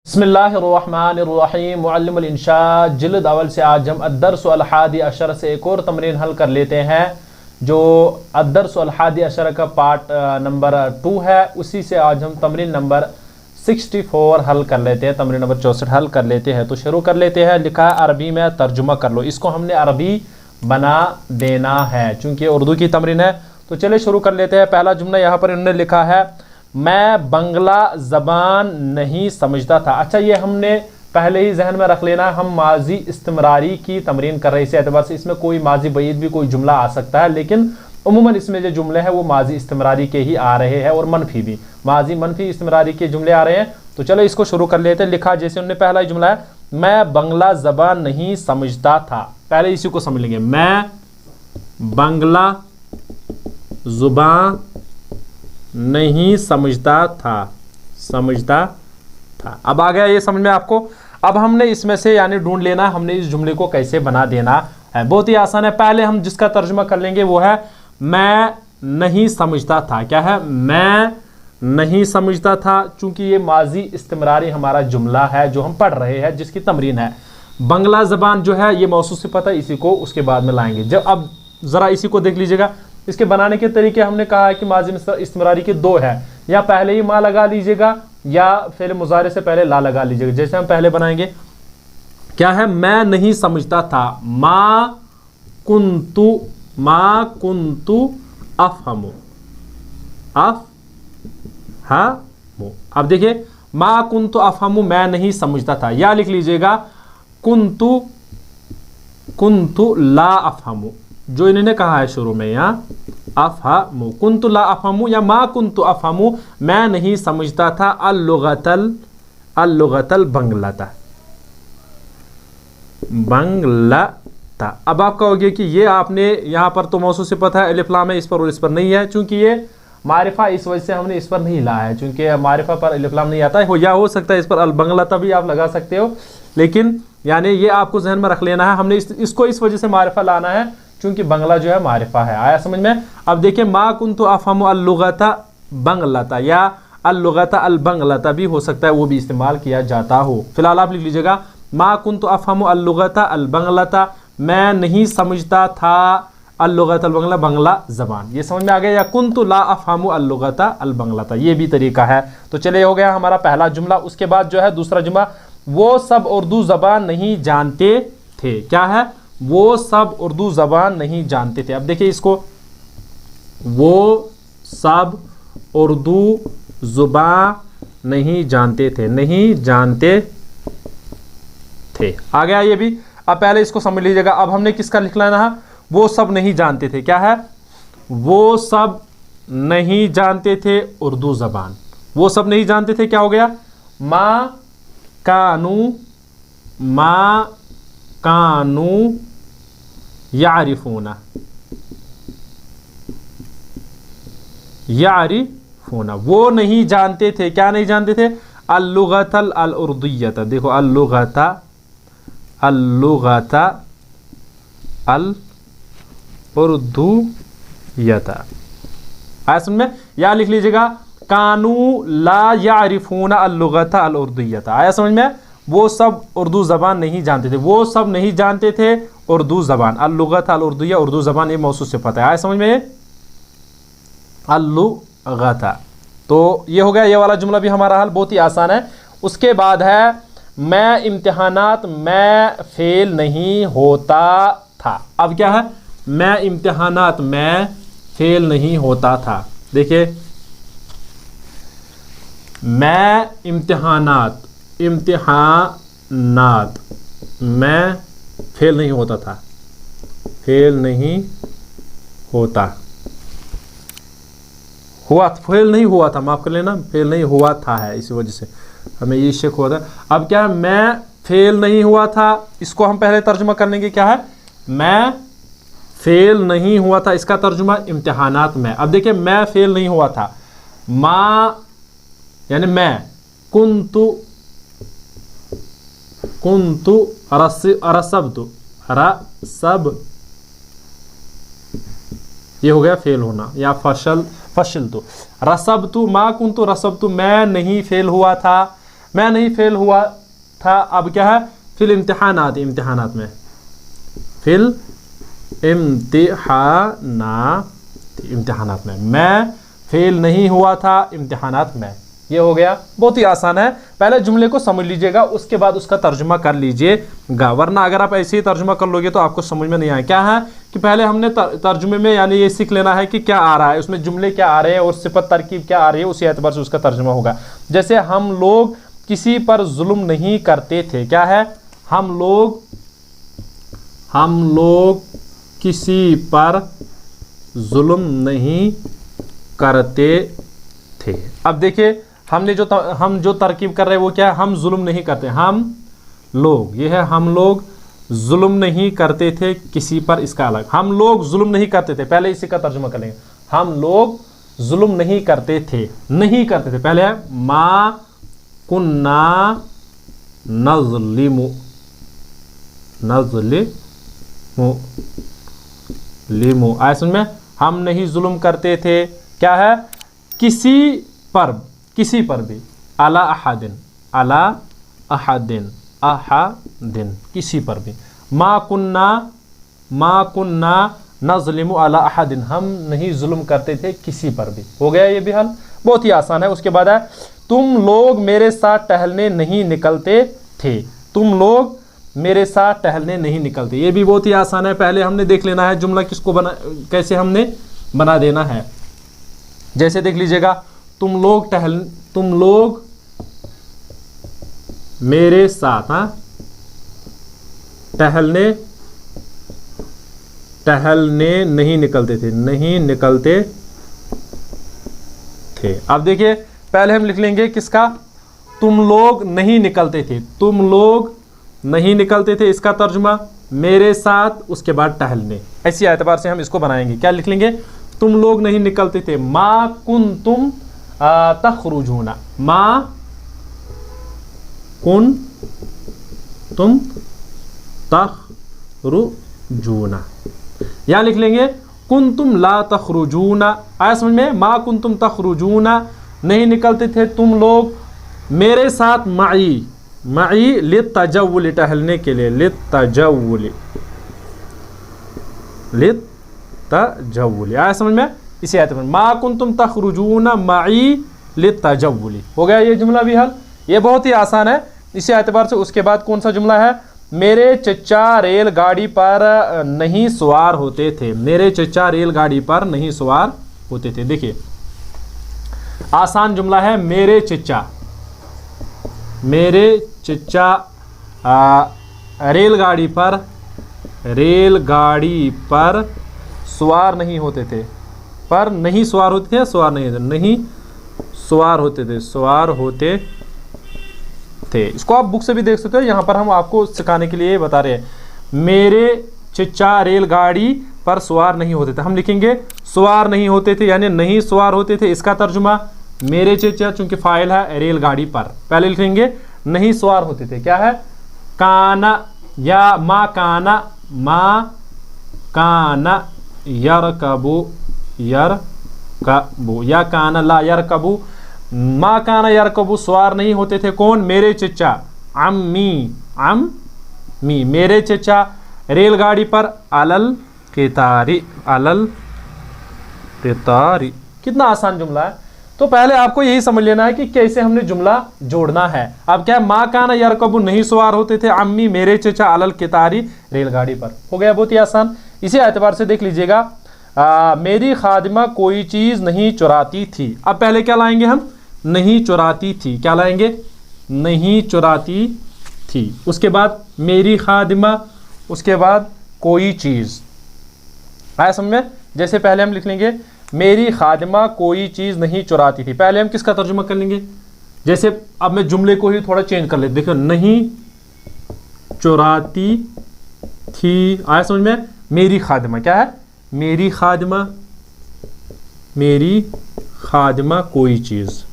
बिस्मिल्लाहिर्रहमानिर्रहीम मुअल्लिमुल इंशा जिल्द अव्वल से आज हम अद्दर्स अल हादी अशर से एक और तमरीन हल कर लेते हैं। जो अद्दर्स अल हादी अशर का पार्ट नंबर 2 है, उसी से आज हम तमरीन नंबर 64 हल कर लेते हैं, तमरीन नंबर 64 हल कर लेते हैं। तो शुरू कर लेते हैं। लिखा है अरबी में तर्जुमा कर लो। इसको हमने अरबी बना देना है चूँकि उर्दू की तमरीन है। तो चलिए शुरू कर लेते हैं। पहला जुमला यहाँ पर इन्होंने लिखा है, मैं बंगला ज़बान नहीं समझता था। अच्छा, ये हमने पहले ही जहन में रख लेना, हम माजी इस्तिमरारी की तमरीन कर रहे हैं, इस एतबार से इसमें कोई माजी बईद भी कोई जुमला आ सकता है, लेकिन उमूमन इसमें जो जुमले हैं वो माजी इस्तिमरारी के ही आ रहे हैं और मनफी भी, माजी मनफी इस्तिमरारी के जुमले आ रहे हैं। तो चलो इसको शुरू कर लेते हैं। लिखा जैसे उन्होंने पहला ही जुमला है, मैं बंगला ज़बान नहीं समझता था। पहले इसी को समझ लेंगे, मैं बंगला ज़ुबान नहीं समझता था। अब आ गया ये समझ में आपको। अब हमने इसमें से यानी ढूंढ लेना हमने इस जुमले को कैसे बना देना है। बहुत ही आसान है। पहले हम जिसका तर्जुमा कर लेंगे वो है मैं नहीं समझता था। क्या है? मैं नहीं समझता था। चूंकि ये माजी इस्तिमरारी हमारा जुमला है जो हम पढ़ रहे हैं, जिसकी तमरीन है। बंगला ज़बान जो है ये मौसूफ सिफत है, इसी को उसके बाद में लाएंगे। जब अब ज़रा इसी को देख लीजिएगा। इसके बनाने के तरीके हमने कहा है कि माजी इस्तिमरारी के दो है, या पहले ही मा लगा लीजिएगा या फिर मुजारे से पहले ला लगा लीजिएगा। जैसे हम पहले बनाएंगे, क्या है? मैं नहीं समझता था। मा कुंतु अफहमु अब देखिए, मा कुंतु अफहमु मैं नहीं समझता था, या लिख लीजिएगा कुंतु ला अफहमु, जो इन्होंने कहा है शुरू में, यहाँ अफहमु, कुंतु ला अफहमु या मा कुंतु अफहमु मैं नहीं समझता था अल-लुगतल बंगलाता। अब आप कहोगे कि ये आपने यहाँ पर तो मौसूफ सिफत है, अलिफ लाम है इस पर और इस पर नहीं है, चूंकि ये मारिफा, इस वजह से हमने इस पर नहीं लाया है, चूंकि मारिफा पर अलिफ लाम नहीं आता है। या हो सकता है इस पर अल बंगलाता भी आप लगा सकते हो, लेकिन यानी ये आपको जहन में रख लेना है। हमने इसको इस वजह से मारिफा लाना है क्योंकि बंगला जो है मारिफा है। आया समझ में? अब देखिए, मा कुंतु अफहमु अल-लुगता बंगलाता या अल-लुगता अल-बंगलाता भी हो सकता है, वो भी इस्तेमाल किया जाता हो। फिलहाल आप लिख लीजिएगा, मा कुंतु अफहमु अल-लुगता अल-बंगलाता मैं नहीं समझता था अल-लुगता अल-बंगला बंगला ज़बान। ये समझ में आ गया? या कुंतु ला अफहमु अल-लुगता अल-बंगलाता, ये भी तरीका है। तो चलिए, हो गया हमारा पहला जुमला। उसके बाद जो है दूसरा जुमला, वो सब उर्दू ज़बान नहीं जानते थे। क्या है? वो सब उर्दू ज़बान नहीं जानते थे। अब देखिए इसको, वो सब उर्दू ज़ुबान नहीं जानते थे, नहीं जानते थे। आ गया ये भी। अब पहले इसको समझ लीजिएगा। अब हमने किसका लिख लेना है? वो सब नहीं जानते थे। क्या है? वो सब नहीं जानते थे उर्दू ज़बान। वो सब नहीं जानते थे। क्या हो गया? मा कानू यारिफूना वो नहीं जानते थे। क्या नहीं जानते थे? अल-लुगतल अल-उर्दुय्यता। देखो, अल-लुगता अल-उर्दुय्यता। समझ में? या लिख लीजिएगा, कानू ला यारिफूना अल-लुगता अल-उर्दुय्यता। आया समझ में? वो सब उर्दू ज़बान नहीं जानते थे। वो सब नहीं जानते थे उर्दू ज़बान। अल-लुगता अल-उर्दुय्या, उर्दू ज़बान, ये मौसूफ सिफत है। आया समझ में? अल-लुगता। तो ये हो गया, ये वाला जुमला भी हमारा हल बहुत ही आसान है। उसके बाद है, मैं इम्तिहानात में फेल नहीं होता था। अब क्या है? मैं इम्तिहानात में फेल नहीं होता था। देखिए, मैं इम्तिहानात मैं फेल नहीं होता था। फेल नहीं होता हुआ, फेल नहीं हुआ था, माफ कर लेना, फेल नहीं हुआ था है, इसी वजह से हमें ये शक हुआ था। अब क्या है? मैं फेल नहीं हुआ था, इसको हम पहले तर्जुमा कर लेंगे। क्या है? मैं फेल नहीं हुआ था, इसका तर्जुमा इम्तिहानात में। अब देखिए, मैं फेल नहीं हुआ था, माँ यानी मैं, कुंतु रसब, ये हो गया फेल होना, या फशल तो रसबतु मा कुंतु रसबतु मैं नहीं फेल हुआ था। मैं नहीं फेल हुआ था, अब क्या है, फिल इम्तिहानात, इम्तिहानात में, फिल इम्तिहानात, इम्तिहानात में, मैं फेल नहीं हुआ था इम्तिहानात में। ये हो गया, बहुत ही आसान है। पहले जुमले को समझ लीजिएगा, उसके बाद उसका तर्जुमा कर लीजिएगा, वरना अगर आप ऐसे ही तर्जुमा कर लोगे तो आपको समझ में नहीं आए। क्या है कि पहले हमने तर्जुमे में यानी ये सीख लेना है कि क्या आ रहा है, उसमें जुमले क्या आ रहे हैं और सिफत तरकीब क्या आ रही है, उसी एतबार से उसका तर्जुमा होगा। जैसे हम लोग किसी पर जुल्म नहीं करते थे, क्या है, हम लोग किसी पर जुल्म नहीं करते थे। अब देखिए हमने हम जो तरकीब कर रहे हैं वो क्या है, हम जुल्म नहीं करते, हम लोग, ये है हम लोग जुल्म नहीं करते थे किसी पर, इसका अलग, हम लोग जुल्म नहीं करते थे, पहले इसी का तर्जुमा कर लेंगे, हम लोग जुल्म नहीं करते थे, नहीं करते थे, पहले है मा कुन्ना नज़लिमु, लिमु, आया समझ में, हम नहीं जुल्म करते थे, क्या है, किसी पर, किसी पर भी, अला अहादिन, अला अहादिन, अहादिन, किसी पर भी, मा कुन्ना नज़लिमु अला अहादिन, हम नहीं जुल्म करते थे किसी पर भी। हो गया ये भी हल, बहुत ही आसान है। उसके बाद है तुम लोग मेरे साथ टहलने नहीं निकलते थे, तुम लोग मेरे साथ टहलने नहीं निकलते, ये भी बहुत ही आसान है। पहले हमने देख लेना है जुमला किसको कैसे हमने बना देना है। जैसे देख लीजिएगा, तुम लोग मेरे साथ, हाँ, टहलने नहीं निकलते थे, नहीं निकलते थे। अब देखिए पहले हम लिख लेंगे किसका, तुम लोग नहीं निकलते थे, तुम लोग नहीं निकलते थे, इसका तर्जुमा मेरे साथ, उसके बाद टहलने, ऐसी एतबार से हम इसको बनाएंगे। क्या लिख लेंगे, तुम लोग नहीं निकलते थे, मा कुंतुम तखरुजूना, मा कुंतुम तखरुजूना, या लिख लेंगे कुंतुम ला तखरुजूना, आया समझ में, मा कुंतुम तखरुजूना, नहीं निकलते थे तुम लोग मेरे साथ, माई लित्तजव्वुल, टहलने के लिए, लित्तजव्वुल, आया समझ में, इसी आयत में, मा कुंतुम तखरुजूना माई लित्तजव्वुल। हो गया ये जुमला भी हल, ये बहुत ही आसान है इसी एतबार से। उसके बाद कौन सा जुमला है, मेरे चचा रेलगाड़ी पर नहीं सवार होते थे, मेरे चचा रेलगाड़ी पर नहीं सवार होते थे। देखिए आसान जुमला है, मेरे चचा रेलगाड़ी पर सवार नहीं होते थे, पर नहीं सवार होते थे, सवार नहीं थे, नहीं सवार होते थे, सवार होते थे। इसको आप बुक से भी देख सकते हो, यहाँ पर हम आपको सिखाने के लिए बता रहे हैं। मेरे चचा रेलगाड़ी पर सवार नहीं होते थे, हम लिखेंगे सवार नहीं होते थे यानी नहीं सवार होते थे, इसका तर्जुमा मेरे चचा, चूंकि फाइल है रेलगाड़ी पर, पहले लिखेंगे नहीं सवार होते थे, क्या है, काना या मा काना यरकबू या काना ला यरकबू, मा काना यरकबू, सवार नहीं होते थे कौन, मेरे चचा, अम्मी, मेरे चचा रेलगाड़ी पर, अलल कितारी, कितना आसान जुमला है। तो पहले आपको यही समझ लेना है कि कैसे हमने जुमला जोड़ना है। अब क्या है, मा काना यरकबू, नहीं सवार होते थे, अम्मी मेरे चचा, अलल कितारी, रेलगाड़ी पर। हो गया बहुत ही आसान। इसी एतबार से देख लीजिएगा, मेरी खादिमा कोई चीज़ नहीं चुराती थी। अब पहले क्या लाएंगे हम, नहीं चुराती थी, क्या लाएंगे, नहीं चुराती थी, उसके बाद मेरी खादिमा, उसके बाद कोई चीज़, आया समझ में। जैसे पहले हम लिख लेंगे मेरी खादिमा कोई चीज़ नहीं चुराती थी, पहले हम किसका तर्जुमा कर लेंगे, जैसे अब मैं जुमले को ही थोड़ा चेंज कर लेते, देखो नहीं चुराती थी, आया समझ में, मेरी खादिमा क्या है, मेरी खादिमा कोई चीज़,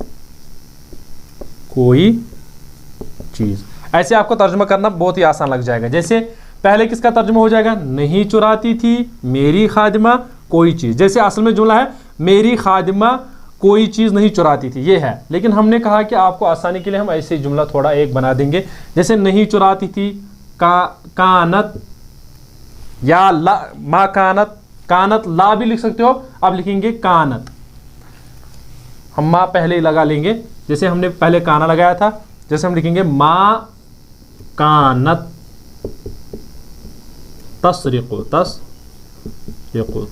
ऐसे आपको तर्जुमा करना बहुत ही आसान लग जाएगा। जैसे पहले किसका तर्जुमा हो जाएगा, नहीं चुराती थी मेरी खादिमा कोई चीज़, जैसे असल में जुमला है मेरी खादिमा कोई चीज़ नहीं चुराती थी, ये है। लेकिन हमने कहा कि आपको आसानी के लिए हम ऐसे जुमला थोड़ा एक बना देंगे, जैसे नहीं चुराती थी कानत, या ला मा कानत, कानत ला भी लिख सकते हो, अब लिखेंगे कानत। हम माँ पहले ही लगा लेंगे, जैसे हमने पहले काना लगाया था, जैसे हम लिखेंगे मा कानत तस्रिक़ु,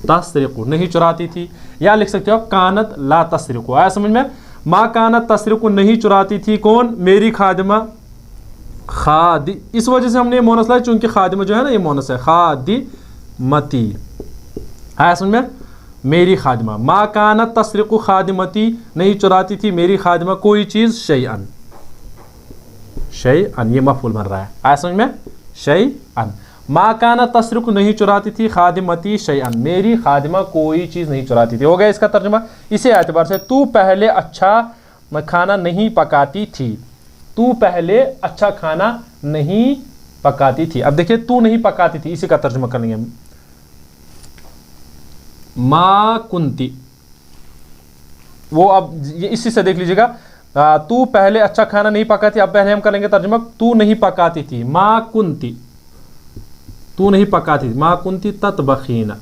तस्रिक़ु नहीं चुराती थी। या लिख सकते हो कानत ला तस्रिक़ु, आया समझ में? मा कानत तस्रिक़ु नहीं चुराती थी कौन? मेरी खादिमा। खादी, इस वजह से हमने मोनस लाया, चूंकि खादिमा जो है ना ये मोनस है, खादिमती, आया समझ में? मेरी खादिमा। मा कानत तस्रिक़ु खादिमती, नहीं चुराती थी मेरी खादिमा कोई चीज़, शैअन, शैअन ये मफ़ूल बन रहा है, आया समझ में? शैअन। मा कानत तस्रिक़ु नहीं चुराती थी खादिमती शैअन, मेरी खादिमा कोई चीज़ नहीं चुराती थी। हो गया इसका तर्जुमा। इसी एतबार से तू पहले अच्छा खाना नहीं पकाती थी, तू पहले अच्छा खाना नहीं पकाती थी। अब देखिए तू नहीं पकाती थी, इसी का तर्जुमा कर लेंगे। मा कुंती, वो अब ये इसी से देख लीजिएगा, तू पहले अच्छा खाना नहीं पकाती। अब पहले हम कर लेंगे तर्जुमा, तू नहीं पकाती थी। मा कुंती, तू नहीं पकाती थी। मा कुंती ततबखीना,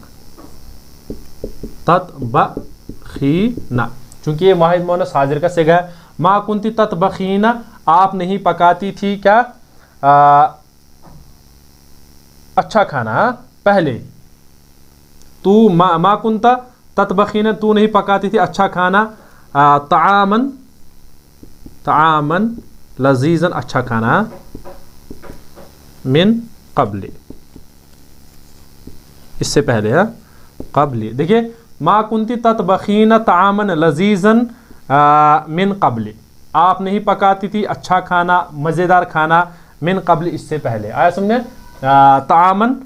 ततबखीना, चूंकि ये वाहिद मुअन्नस हाजिर का सिगा है। मा कुंती ततबखीना, आप नहीं पकाती थी क्या अच्छा खाना पहले। तू मा कुंता ततबखीना, तू नहीं पकाती थी अच्छा खाना, तामन, तामन लजीजन, अच्छा खाना, मिन कबली, इससे पहले है कबली। देखिए मा कुंती ततबखीना तामन लजीजन मिन कबली, आप नहीं पकाती थी अच्छा खाना मज़ेदार खाना, मिन कबली इससे पहले, आया समझे? तामन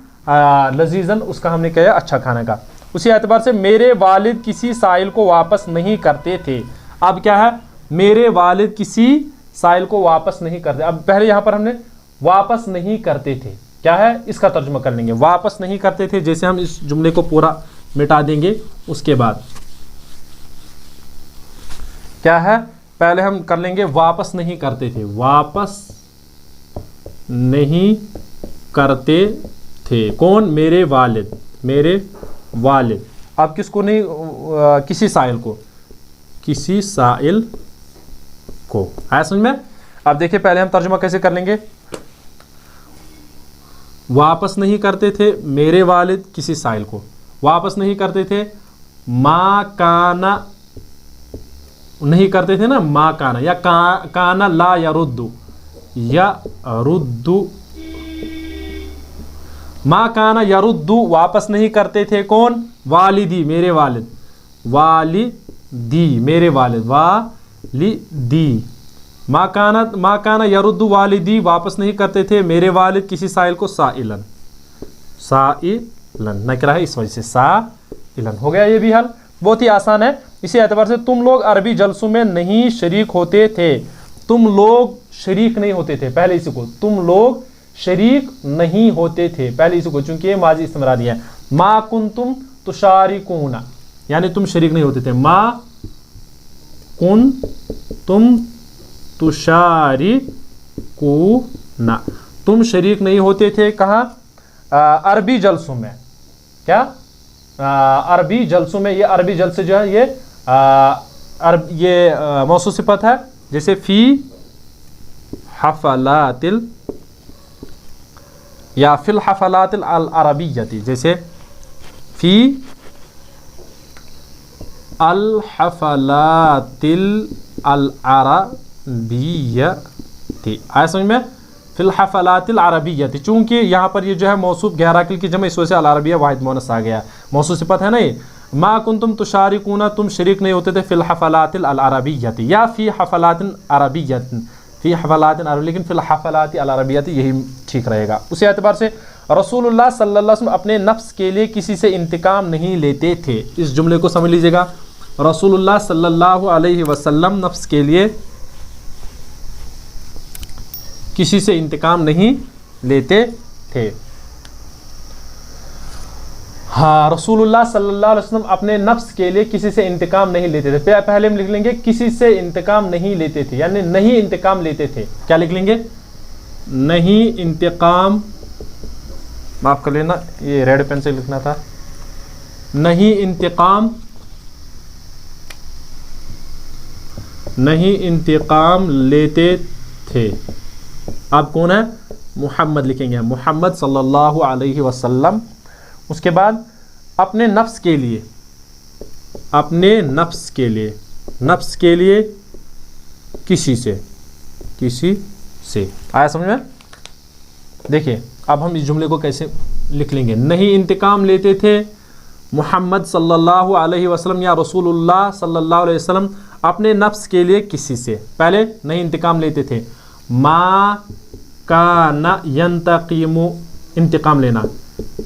लजीजन उसका हमने कहा अच्छा खाना का। उसी एतबार से मेरे वालिद किसी साइल को वापस नहीं करते थे। अब क्या है? मेरे वालिद किसी साइल को वापस नहीं करते। अब पहले यहाँ पर हमने वापस नहीं करते थे, क्या है इसका तर्जुमा कर लेंगे, वापस नहीं करते थे। जैसे हम इस जुमले को पूरा मिटा देंगे, उसके बाद क्या है, पहले हम कर लेंगे वापस नहीं करते थे, वापस नहीं करते थे कौन? मेरे वालिद, मेरे वालिद। अब किसको नहीं, किसी साइल को, किसी साइल को, आया समझ में? अब देखिए पहले हम तर्जुमा कैसे कर लेंगे, वापस नहीं करते थे मेरे वालिद किसी साइल को, वापस नहीं करते थे। मा काना, नहीं करते थे ना, मा काना, या काना ला यरुद्दु, या रुद्दु, मा काना यरुद्दु वापस नहीं करते थे कौन? वालिदी, मेरे वालिद, वालिदी मेरे वालिद, वालिदी। मा काना यरुद्दु वालिदी वापस नहीं करते थे मेरे वालिद किसी साइल को, साइलन, साइलन नकरा है इस वजह से साइलन। हो गया ये भी हल, बहुत ही आसान है। इसी एतबार से तुम लोग अरबी जलसों में नहीं शरीक होते थे, तुम लोग शरीक नहीं होते थे, पहले इसी को, तुम लोग शरीक नहीं होते थे, पहले इसी को, चूंकि ये माजी इस्तिमरारी है। मा कुंतुम तुशारिकूना, यानी तुम शरीक नहीं होते थे। मा कुन तुम तुशारिकूना, तुम शरीक नहीं होते थे कहाँ? अरबी जलसों में, क्या अरबी जलसों में। ये अरबी जलसे जो है ये मौसूल सिफत है, जैसे फी हफलातिल या फिल हफलातिल अल अरबियती, जैसे फी अल हफलातिल अल अरबियती, आया समझ में? फिल हफलातिल अरबियती, चूंकि यहाँ पर ये जो है मौसूफ गैराकिल की जमा, इस वजह से अल अरबिया वाहिद मुअन्नस आ गया, मौसूल सिफत है ना ये। मा कुंतुम तुशारिकूना, तुम शरीक नहीं होते थे, फिल हफलातिल अल अरबियती, या फी हफलातिन अरबियतिन, फी हफलातिन अरबी, लेकिन फिल हफलाति अल अरबियती यही ठीक रहेगा। उसी एतबार से रसूलुल्लाह सल्लल्लाहु अलैहि वसल्लम अपने नफ्स के लिए किसी से इंतकाम नहीं लेते थे। इस जुमले को समझ लीजिएगा, रसूलुल्लाह सल्लल्लाहु अलैहि वसल्लम नफ्स के लिए किसी से इंतकाम नहीं लेते थे। हाँ, रसूलुल्लाह सल्लल्लाहु अलैहि वसल्लम अपने नफ्स के लिए किसी से इंतकाम नहीं लेते थे। पहले हम लिख लेंगे किसी से इंतकाम नहीं लेते थे, यानी नहीं इंतकाम लेते थे। क्या लिख लेंगे? नहीं इंतकाम, माफ कर लेना ये रेड पेन से लिखना था। नहीं इंतकाम, नहीं इंतकाम लेते थे। अब कौन है? मुहम्मद लिखेंगे, मुहम्मद सल्लल्लाहु अलैहि वसल्लम। उसके बाद अपने नफ्स के लिए, अपने नफ्स के लिए, नफ्स के लिए किसी से, किसी से। आया समझ में? देखिए अब हम इस जुमले को कैसे लिख लेंगे। नहीं इंतकाम लेते थे मुहम्मद सल्लल्लाहु अलैहि वसल्लम या रसूलुल्लाह सल्लल्लाहु अलैहि वसल्लम अपने नफ्स के लिए किसी से। पहले नहीं इंतकाम लेते थे। मा काना यंतकीमु, इंतकाम लेना,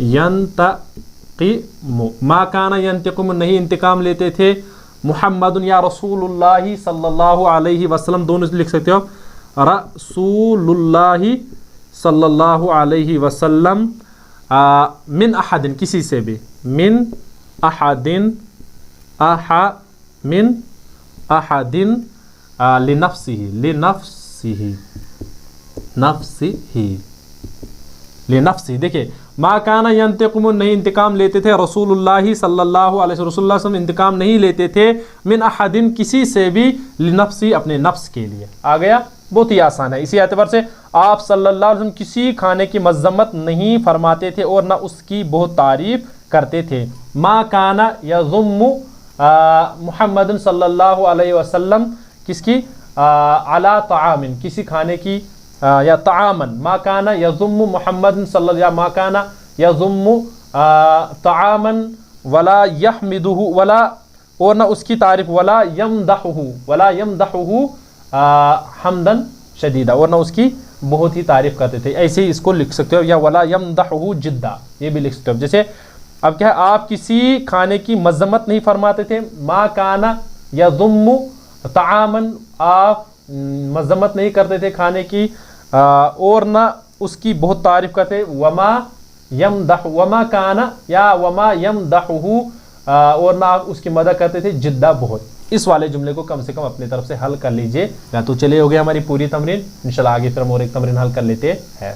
यंतकीमु, मा काना यंतकीमु, नहीं इंतकाम लेते थे मुहम्मद या रसूलुल्लाह सल्लल्लाहु अलैहि वसल्लम, दोनों लिख सकते हो, रसूलुल्लाह सल्लल्लाहु अलैहि वसल्लम, मिन अहदिन, किसी से भी, मिन अहदिन, मिन अहदिन, लिनफ्सिही, लिनफ्सिही, नफ्सिही, लिनफ्सिही। देखिए मा काना यंतकुम, नहीं इंतकाम लेते थे रसूलुल्लाह सल्लल्लाहु अलैहि वसल्लम, इंतकाम नहीं लेते थे मिन अहदिन, किसी से भी, लिनफ्सी, अपने नफ्स के लिए। आ गया? बहुत ही आसान है। इसी एतबार से आप सल्लल्लाहु अलैहि वसल्लम किसी खाने की मज़म्मत नहीं फरमाते थे और ना उसकी बहुत तारीफ करते थे। मा काना यज़ुम्मु मुहम्मद सल्लल्लाहु अलैहि वसल्लम, किसकी? अला तामिन, किसी खाने की, या तामन, मा काना यज़ुम्मु मुहम्मद सल्लल्लाहु, या मा काना यज़ुम्मु तामन वला यहमिदुहु, वला, और ना उसकी तारीफ, वला यमदहुहु, वला यमदहुहु हमदन शदीदा, और ना उसकी बहुत ही तारीफ करते थे। ऐसे ही इसको लिख सकते हो, या वला यमदहुहु जिद्दा, ये भी लिख सकते हो। जैसे अब क्या है, आप किसी खाने की मज़म्मत नहीं फरमाते थे। मा काना यज़ुम्मु तामन, आप मज़म्मत नहीं करते थे खाने की, और ना उसकी बहुत तारीफ करते। वमा यमदह, वमा काना, या वमा यमदहुहु, और ना उसकी मदद करते थे जिद्दा, बहुत। इस वाले जुमले को कम से कम अपनी तरफ से हल कर लीजिए। या तो चलिए, हो गया हमारी पूरी तमरीन। इंशाल्लाह आगे फिर हम और एक तमरीन हल कर लेते हैं।